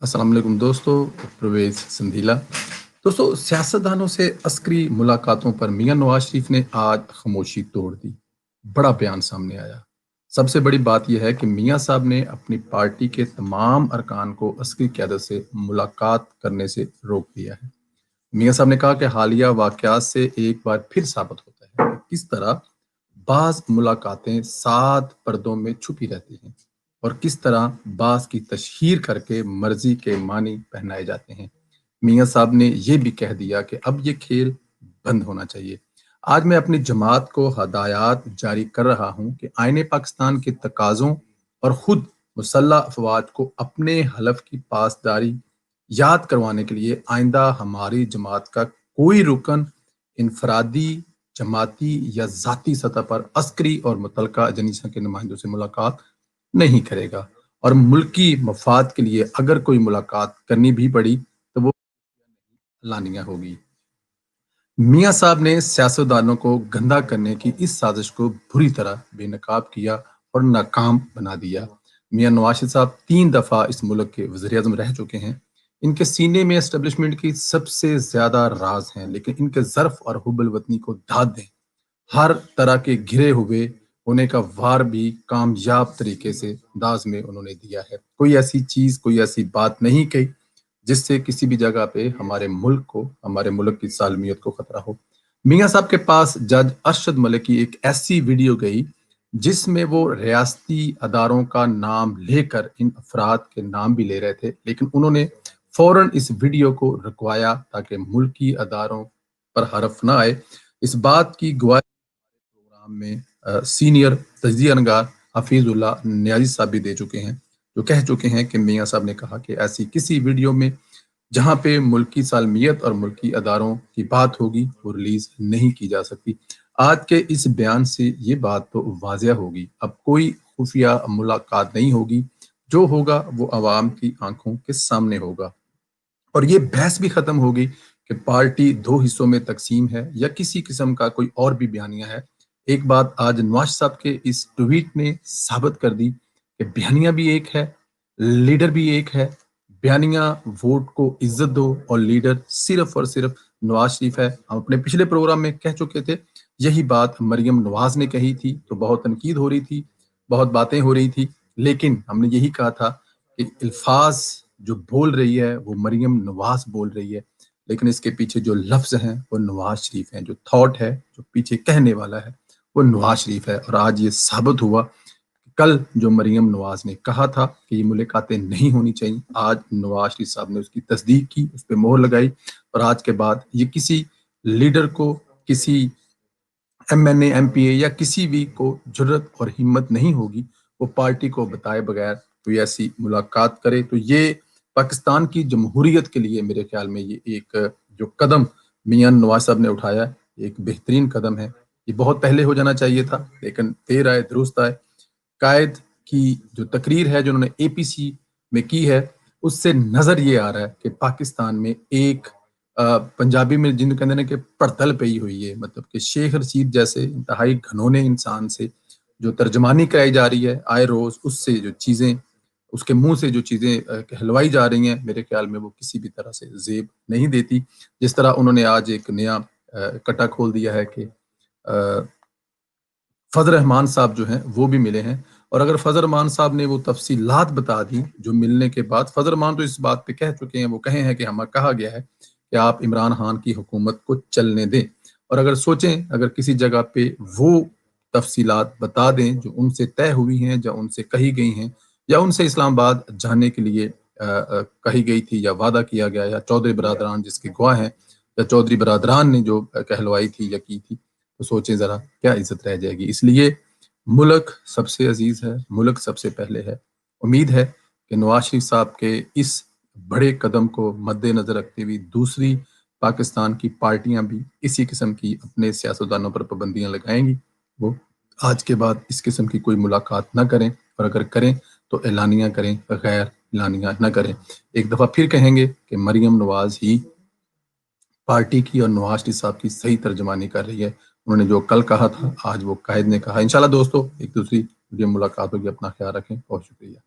अस्सलाम वालेकुम दोस्तों। प्रवेश संधीला। दोस्तों, सियासतदानों से अस्करी मुलाकातों पर मियां नवाज शरीफ ने आज खामोशी तोड़ दी। बड़ा बयान सामने आया। सबसे बड़ी बात यह है कि मियां साहब ने अपनी पार्टी के तमाम अरकान को अस्करी क़यादत से मुलाकात करने से रोक दिया है। मियां साहब ने कहा कि हालिया वाकयात से एक बार फिर साबित होता है कि किस तरह बाज मुलाकातें सात पर्दों में छुपी रहती हैं और किस तरह बाज की तशहीर करके मर्जी के मानी पहनाए जाते हैं। मियां साहब ने यह भी कह दिया कि अब ये खेल बंद होना चाहिए। आज मैं अपनी जमात को हदायत जारी कर रहा हूं कि आईने पाकिस्तान के तकाजों और खुद मुसल्लह अफवाज को अपने हलफ की पासदारी याद करवाने के लिए आइंदा हमारी जमात का कोई रुकन इनफरादी, जमाती या ज़ाती सतह पर अस्करी और मुतलका एजेंसियों के नुमाइंदों से मुलाकात नहीं करेगा, और मुल्की मफाद के लिए अगर कोई मुलाकात करनी भी पड़ी तो वो लानिया होगी। मियां साहब ने सियासतदानों को गंदा करने की इस साजिश को बुरी तरह बेनकाब किया और नाकाम बना दिया। मियां नवाज शरीफ साहब 3 दफा इस मुल्क के वज़ीर आज़म रह चुके हैं। इनके सीने में एस्टेब्लिशमेंट की सबसे ज्यादा राज हैं, लेकिन इनके ज़र्फ और हुब्बुल वतनी को दाद दें। हर तरह के घिरे हुए होने का वार भी कामयाब तरीके से अंदाज में उन्होंने दिया है। कोई ऐसी चीज, कोई ऐसी बात नहीं कही जिससे किसी भी जगह पे हमारे मुल्क की सालमियत को खतरा हो। मियां साहब के पास जज अरशद मलिक की एक ऐसी वीडियो गई जिसमें वो रियासती अदारों का नाम लेकर इन अफराद के नाम भी ले रहे थे, लेकिन उन्होंने फौरन इस वीडियो को रुकवाया ताकि मुल्की अदारों पर हरफ ना आए। इस बात की गवाही प्रोग्राम में सीनियर तजिया नगार हफीजुल्लाह न्याजी साहब भी दे चुके हैं, जो कह चुके हैं कि मियां साहब ने कहा कि ऐसी किसी वीडियो में जहां पे मुल्की सालमियत और मुल्की अदारों की बात होगी वो रिलीज नहीं की जा सकती। आज के इस बयान से ये बात तो वाजिया होगी, अब कोई खुफिया मुलाकात नहीं होगी। जो होगा वो अवाम की आंखों के सामने होगा, और ये बहस भी खत्म होगी कि पार्टी दो हिस्सों में तकसीम है या किसी किस्म का कोई और भी बयानिया है। एक बात आज नवाज साहब के इस ट्वीट ने साबित कर दी कि बयानिया भी एक है, लीडर भी एक है। बयानिया वोट को इज्जत दो और लीडर सिर्फ और सिर्फ नवाज शरीफ है। हम अपने पिछले प्रोग्राम में कह चुके थे, यही बात मरियम नवाज ने कही थी तो बहुत तनकीद हो रही थी, बहुत बातें हो रही थी, लेकिन हमने यही कहा था कि अल्फाज जो बोल रही है वो मरियम नवाज बोल रही है, लेकिन इसके पीछे जो लफ्ज हैं वो नवाज शरीफ हैं। जो थॉट है, जो पीछे कहने वाला है, वो नवाज शरीफ है। और आज ये साबित हुआ कि कल जो मरियम नवाज ने कहा था कि ये मुलाकातें नहीं होनी चाहिए, आज नवाज शरीफ साहब ने उसकी तस्दीक की, उस पर मोहर लगाई। और आज के बाद ये किसी लीडर को, किसी एमएनए, एमपीए या किसी भी को जरूरत और हिम्मत नहीं होगी वो पार्टी को बताए बगैर कोई ऐसी मुलाकात करे। तो ये पाकिस्तान की जमहूरियत के लिए मेरे ख्याल में ये एक जो कदम मियां नवाज साहब ने उठाया है, एक बेहतरीन कदम है। ये बहुत पहले हो जाना चाहिए था, लेकिन देर आए दुरुस्त आए। कायद की जो तकरीर है जो उन्होंने एपीसी में की है, उससे नजर ये आ रहा है कि पाकिस्तान में एक पंजाबी में जिनको कहते हैं कि पड़तल पई हुई है, मतलब कि शेख रशीद जैसे इंतहाई घनौने इंसान से जो तर्जमानी कराई जा रही है आए रोज, उससे जो चीजें, उसके मुंह से जो चीजें कहलवाई जा रही हैं, मेरे ख्याल में वो किसी भी तरह से जेब नहीं देती। जिस तरह उन्होंने आज एक नया कटा खोल दिया है कि फजल रहमान साहब जो हैं वो भी मिले हैं। और अगर फजल रहमान साहब ने वो तफसीलात बता दी जो मिलने के बाद, फजल रहमान तो इस बात पे कह चुके हैं, वो कहे हैं कि हमें कहा गया है कि आप इमरान खान की हुकूमत को चलने दें। और अगर सोचें, अगर किसी जगह पे वो तफसीलात बता दें जो उनसे तय हुई हैं, जो उनसे कही गई हैं, या उनसे इस्लामाबाद जाने के लिए कही गई थी या वादा किया गया, या चौधरी बरादरान जिसके गवाह हैं, या चौधरी बरादरान ने जो कहलवाई थी या की थी, तो सोचें जरा क्या इज्जत रह जाएगी। इसलिए मुल्क सबसे अजीज है, मुल्क सबसे पहले है। उम्मीद है कि नवाज शरीफ साहब के इस बड़े कदम को मद्देनजर रखते हुए दूसरी पाकिस्तान की पार्टियां भी इसी किस्म की अपने सियासतदानों पर पाबंदियां लगाएंगी। वो आज के बाद इस किस्म की कोई मुलाकात ना करें, और अगर करें तो एलानिया करें, गैर एलानिया ना करें। एक दफा फिर कहेंगे कि मरियम नवाज ही पार्टी की और नवाज शरीफ साहब की सही तर्जमानी कर रही है। उन्होंने जो कल कहा था आज वो कायद ने कहा। इंशाल्लाह दोस्तों, एक दूसरी वीडियो मुलाकात होगी। अपना ख्याल रखें, बहुत शुक्रिया।